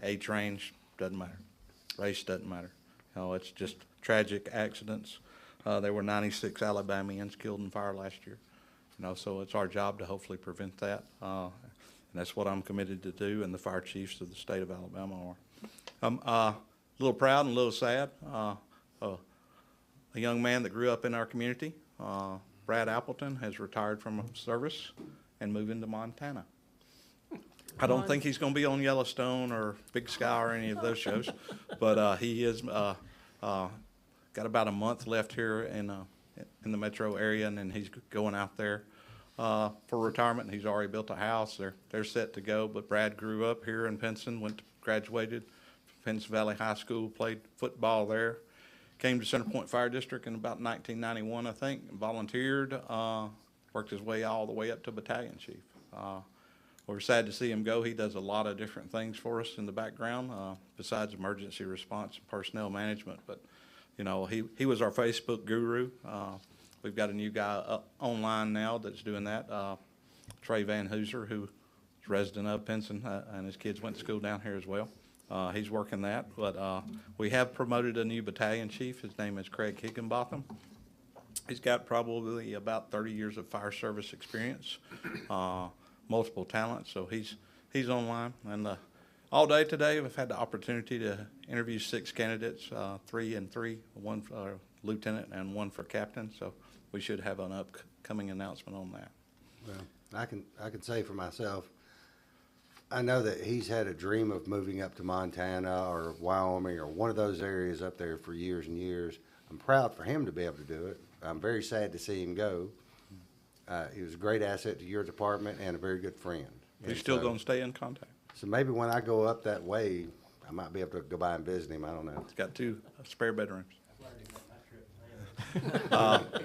age range, doesn't matter. Race doesn't matter. It's just tragic accidents. There were 96 Alabamians killed in fire last year. So it's our job to hopefully prevent that. And that's what I'm committed to do, and the fire chiefs of the state of Alabama are. I'm a little proud and a little sad. A young man that grew up in our community, Brad Appleton, has retired from service and moved into Montana. I don't think he's going to be on Yellowstone or Big Sky or any of those shows, but he is got about a month left here in the metro area, and then he's going out there for retirement. He's already built a house. They're set to go. But Brad grew up here in Pinson, graduated from Pinson Valley High School, played football there, came to Center Point Fire District in about 1991, I think, volunteered, worked his way all the way up to battalion chief. We're sad to see him go. He does a lot of different things for us in the background, besides emergency response and personnel management. But, he was our Facebook guru. We've got a new guy up online now that's doing that, Trey Van Hooser, who's a resident of Pinson, and his kids went to school down here as well. He's working that. But we have promoted a new battalion chief. His name is Craig Higginbotham. He's got probably about 30 years of fire service experience. Multiple talents, so he's online. And all day today, we've had the opportunity to interview 6 candidates, 3 and 3, 1 for lieutenant and 1 for captain. So we should have an upcoming announcement on that. Well, I can say for myself, I know that he's had a dream of moving up to Montana or Wyoming or one of those areas up there for years and years. I'm proud for him to be able to do it. I'm very sad to see him go. He was a great asset to your department and a very good friend. You're still going to stay in contact? So maybe when I go up that way, I might be able to go by and visit him. I don't know. He's got 2 spare bedrooms.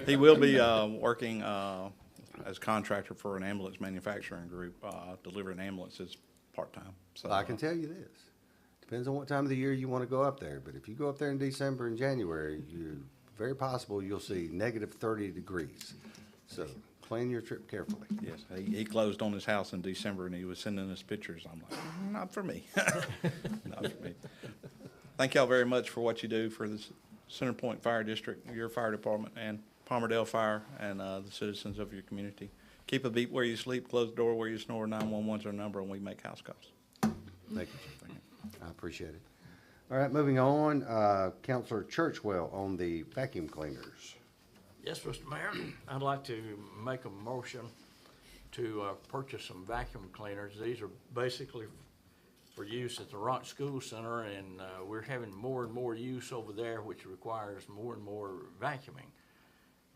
He will be working as contractor for an ambulance manufacturing group, delivering ambulances part-time. So I can tell you this. Depends on what time of the year you want to go up there. But if you go up there in December and January, very possible you'll see negative 30 degrees. So plan your trip carefully. Yes, he closed on his house in December, and he was sending us pictures. I'm like, not for me. Not for me. Thank y'all very much for what you do for the Center Point Fire District, your fire department, and Palmerdale Fire, and the citizens of your community. Keep a beat where you sleep, close the door where you snore. 911's our number, and we make house calls. Thank you. I appreciate it. All right, moving on, Counselor Churchwell on the vacuum cleaners. Yes, Mr. Mayor, I'd like to make a motion to purchase some vacuum cleaners. These are basically for use at the Rock School Center, and we're having more and more use over there, which requires more and more vacuuming.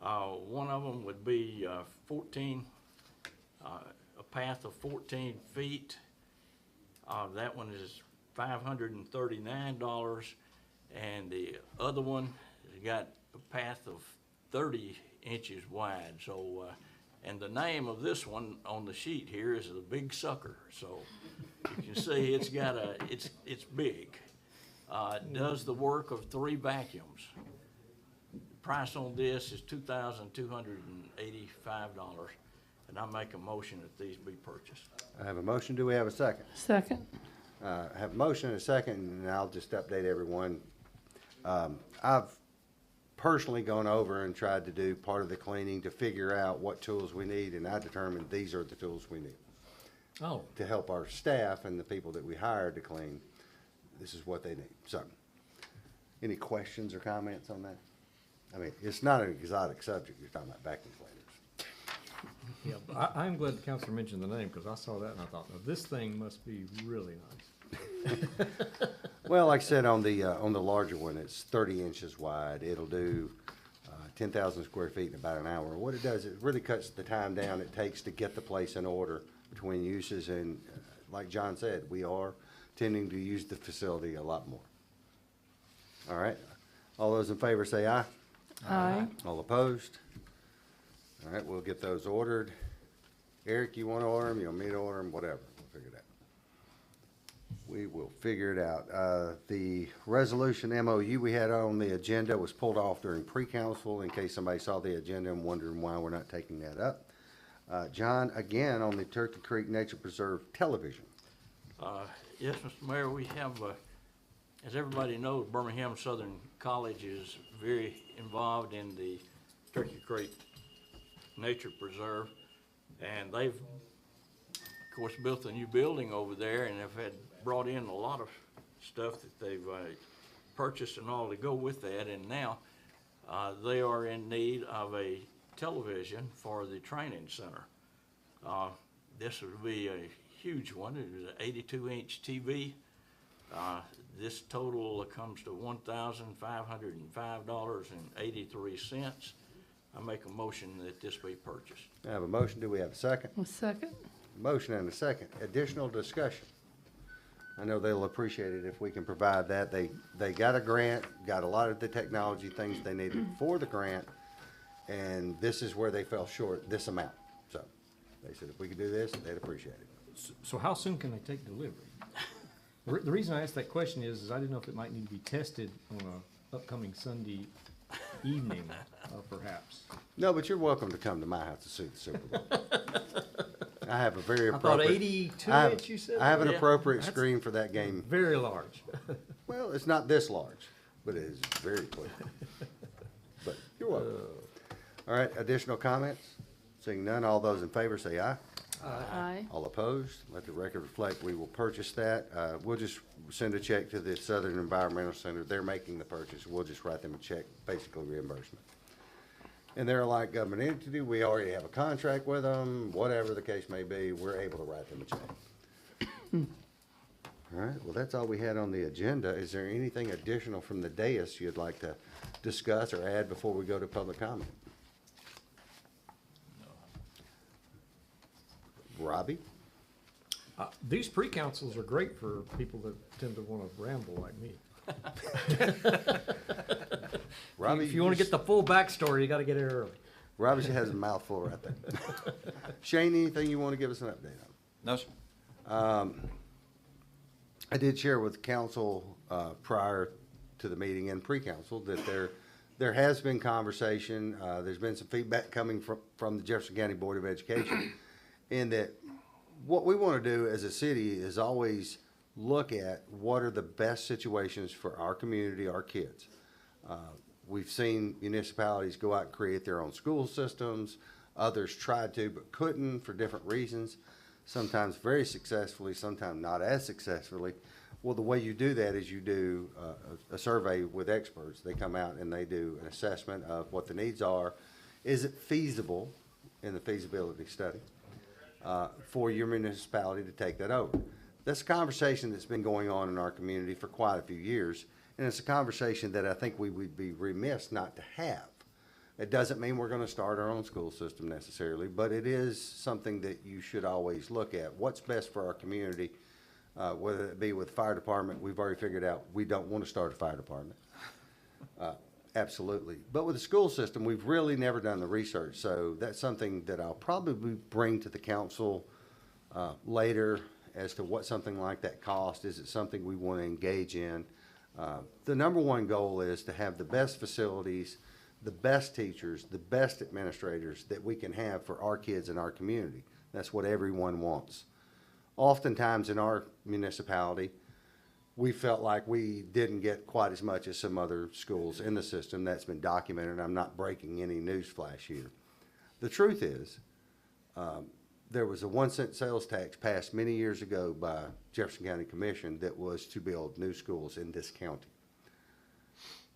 One of them would be a path of 14 feet. That one is $539, and the other one has got a path of 30 inches wide. So, and the name of this one on the sheet here is the Big Sucker. So you can see it's got it's big. It does the work of 3 vacuums. The price on this is $2,285, and I make a motion that these be purchased. I have a motion. Do we have a second? Second. I have a motion and a second, and I'll just update everyone. I've personally gone over and tried to do part of the cleaning to figure out what tools we need, and I determined these are the tools we need. Oh. To help our staff and the people that we hired to clean, this is what they need. So, any questions or comments on that? I mean, it's not an exotic subject. You're talking about vacuum cleaners. Yeah, I'm glad the counselor mentioned the name, because I saw that and I thought, now, this thing must be really nice. Well, like I said, on the larger one, it's 30 inches wide. It'll do 10,000 square feet in about an hour. What it does, it really cuts the time down it takes to get the place in order between uses. And like John said, we are tending to use the facility a lot more. All right. All those in favor say aye. Aye. All opposed? All right, we'll get those ordered. Eric, you want to order them? You want me to order them? Whatever, we'll figure it out. We will figure it out. The resolution MOU we had on the agenda was pulled off during pre-council in case somebody saw the agenda and wondering why we're not taking that up. John, again, on the Turkey Creek Nature Preserve television. Yes, Mr. Mayor, we have, as everybody knows, Birmingham Southern College is very involved in the Turkey Creek Nature Preserve. And they've, of course, built a new building over there and have brought in a lot of stuff that they've purchased and all to go with that. And now they are in need of a television for the training center. This would be a huge one. It is an 82-inch TV. This total comes to $1,505.83. I make a motion that this be purchased. I have a motion. Do we have a second? A second? Motion and a second. Additional discussion. I know they'll appreciate it if we can provide that. They got a grant, got a lot of the technology things they needed for the grant, and this is where they fell short, this amount. So they said if we could do this, they'd appreciate it. So how soon can they take delivery? The reason I asked that question is I didn't know if it might need to be tested on a upcoming Sunday evening, perhaps. No, but you're welcome to come to my house to see the Super Bowl. I have a very I thought appropriate. 82 I have- inch you said? I have an Yeah. appropriate That's screen for that game. Very large. Well, it's not this large, but it is very clear. But you're welcome. All right, additional comments? Seeing none, all those in favor say aye. Aye. All opposed? Let the record reflect we will purchase that. We'll just send a check to the Southern Environmental Center. They're making the purchase. We'll just write them a check, basically reimbursement. And they're like government entity. We already have a contract with them, whatever the case may be, we're able to write them a check. All right, well, that's all we had on the agenda. Is there anything additional from the dais you'd like to discuss or add before we go to public comment? Robbie? These pre-councils are great for people that tend to want to ramble like me. Robbie, If you want to get the full backstory, you got to get here early. Robbie has a mouthful right there. Shane, anything you want to give us an update on? No, sir. I did share with council prior to the meeting and pre-council that there has been conversation. There's been some feedback coming from the Jefferson County Board of Education, in that what we want to do as a city is always look at what are the best situations for our community, our kids. We've seen municipalities go out and create their own school systems. Others tried to but couldn't for different reasons, sometimes very successfully, sometimes not as successfully. Well, the way you do that is you do a survey with experts. They come out and they do an assessment of what the needs are. Is it feasible in the feasibility study for your municipality to take that over? That's a conversation that's been going on in our community for quite a few years, and it's a conversation that I think we would be remiss not to have. It doesn't mean we're going to start our own school system necessarily, but it is something that you should always look at. What's best for our community, whether it be with fire department. We've already figured out we don't want to start a fire department. Absolutely. But with the school system, we've really never done the research, so that's something that I'll probably bring to the council later as to what something like that costs. Is it something we want to engage in? The number one goal is to have the best facilities, the best teachers, the best administrators that we can have for our kids in our community. That's what everyone wants. Oftentimes in our municipality, we felt like we didn't get quite as much as some other schools in the system. That's been documented. I'm not breaking any news flash here. The truth is, there was a 1-cent sales tax passed many years ago by Jefferson County Commission that was to build new schools in this county.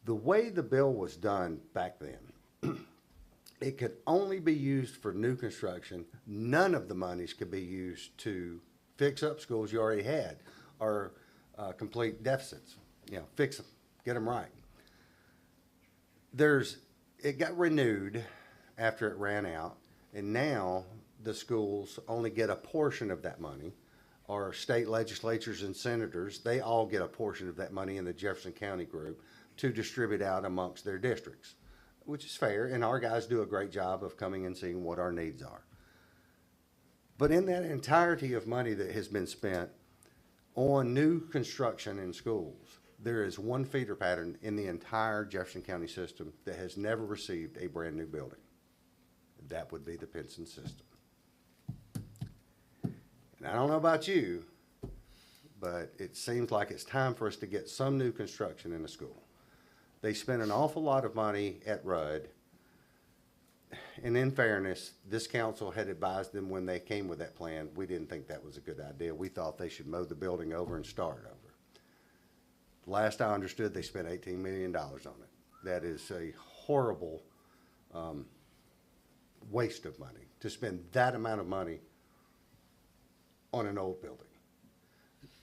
The way the bill was done back then, it could only be used for new construction. None of the monies could be used to fix up schools you already had or complete deficits. Fix them, get them right. It got renewed after it ran out, and now the schools only get a portion of that money. Our state legislatures and senators, they all get a portion of that money in the Jefferson County group to distribute out amongst their districts. which is fair, and our guys do a great job of coming and seeing what our needs are. But in that entirety of money that has been spent on new construction in schools, there is one feeder pattern in the entire Jefferson County system that has never received a brand-new building. That would be the Pinson system. And I don't know about you, but it seems like it's time for us to get some new construction in the school. They spent an awful lot of money at Rudd. And in fairness, this council had advised them when they came with that plan, we didn't think that was a good idea. We thought they should mow the building over and start over. Last I understood, they spent $18 million on it. That is a horrible waste of money, to spend that amount of money on an old building.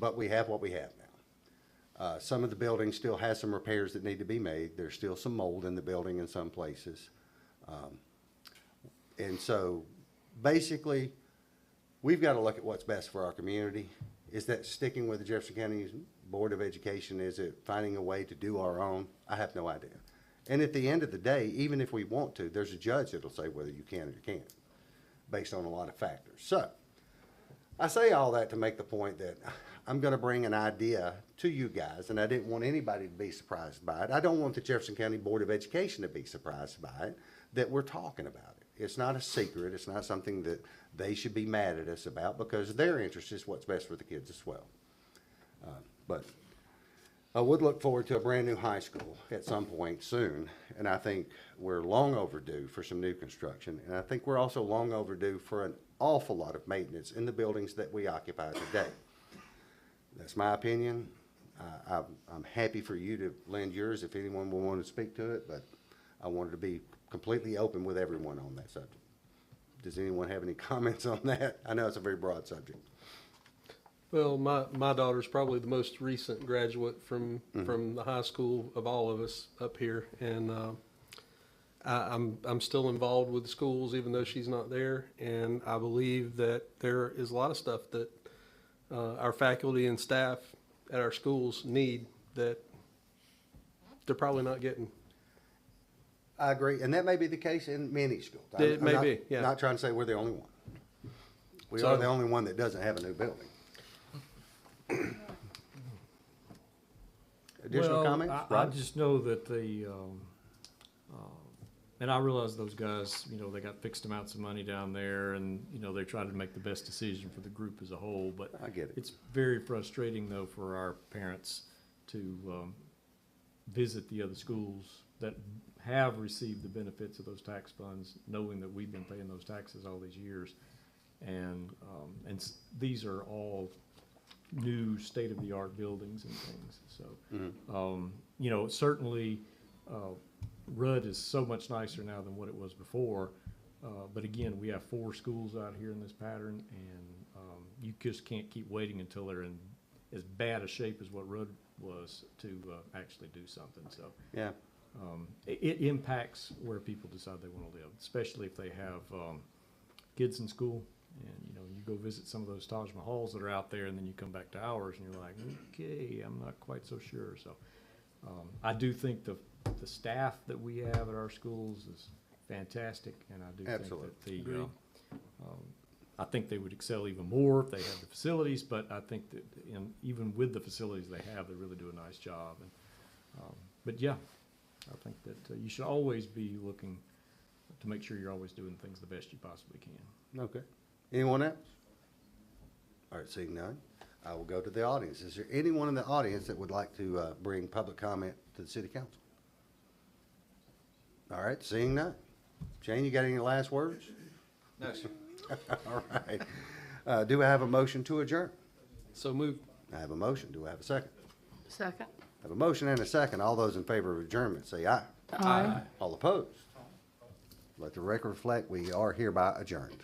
But we have what we have now. Some of the building still has some repairs that need to be made. There's still some mold in the building in some places. And so basically, we've got to look at what's best for our community. Is that sticking with the Jefferson County Board of Education? Is it finding a way to do our own? I have no idea. And at the end of the day, even if we want to, there's a judge that'll say whether you can or you can't, based on a lot of factors. So I say all that to make the point that I'm going to bring an idea to you guys, and I didn't want anybody to be surprised by it. I don't want the Jefferson County Board of Education to be surprised by it, that we're talking about it. It's not a secret. It's not something that they should be mad at us about, because their interest is what's best for the kids as well. But I would look forward to a brand-new high school at some point soon, and I think we're long overdue for some new construction, and I think we're also long overdue for an awful lot of maintenance in the buildings that we occupy today. That's my opinion. I'm happy for you to lend yours if anyone will want to speak to it, but I wanted to be completely open with everyone on that subject. Does anyone have any comments on that? I know it's a very broad subject. Well, my daughter's probably the most recent graduate from the high school of all of us up here, and I'm still involved with the schools even though she's not there, and I believe that there is a lot of stuff that our faculty and staff at our schools need that they're probably not getting. I agree, and that may be the case in many schools. It may be, yeah. Not trying to say we're the only one. We So- are the only one that doesn't have a new building. Additional comments? I Rob? just know that and I realize those guys, you know, they got fixed amounts of money down there, and, you know, they're trying to make the best decision for the group as a whole, but I get it. it's very frustrating, though, for our parents to visit the other schools that have received the benefits of those tax funds, knowing that we've been paying those taxes all these years. And these are all new state-of-the-art buildings and things, so, you know, certainly, Rudd is so much nicer now than what it was before, but again, we have 4 schools out here in this pattern, and you just can't keep waiting until they're in as bad a shape as what Rudd was to actually do something, so. Yeah. It impacts where people decide they want to live, especially if they have kids in school. And, you know, you go visit some of those Taj Mahals that are out there, and then you come back to ours, and you're like, okay, I'm not quite so sure. So I do think the staff that we have at our schools is fantastic, and I do Absolutely. think that I think they would excel even more if they had the facilities, but I think that even with the facilities they have, they really do a nice job. And but yeah, I think that you should always be looking to make sure you're always doing things the best you possibly can. Okay. Anyone else? All right, seeing none, I will go to the audience. Is there anyone in the audience that would like to bring public comment to the city council? All right, seeing none. Shane, you got any last words? No, sir. All right. Do I have a motion to adjourn? So moved. I have a motion. Do I have a second? Second. I have a motion and a second. All those in favor of adjournment, say aye. Aye. All opposed? Let the record reflect we are hereby adjourned.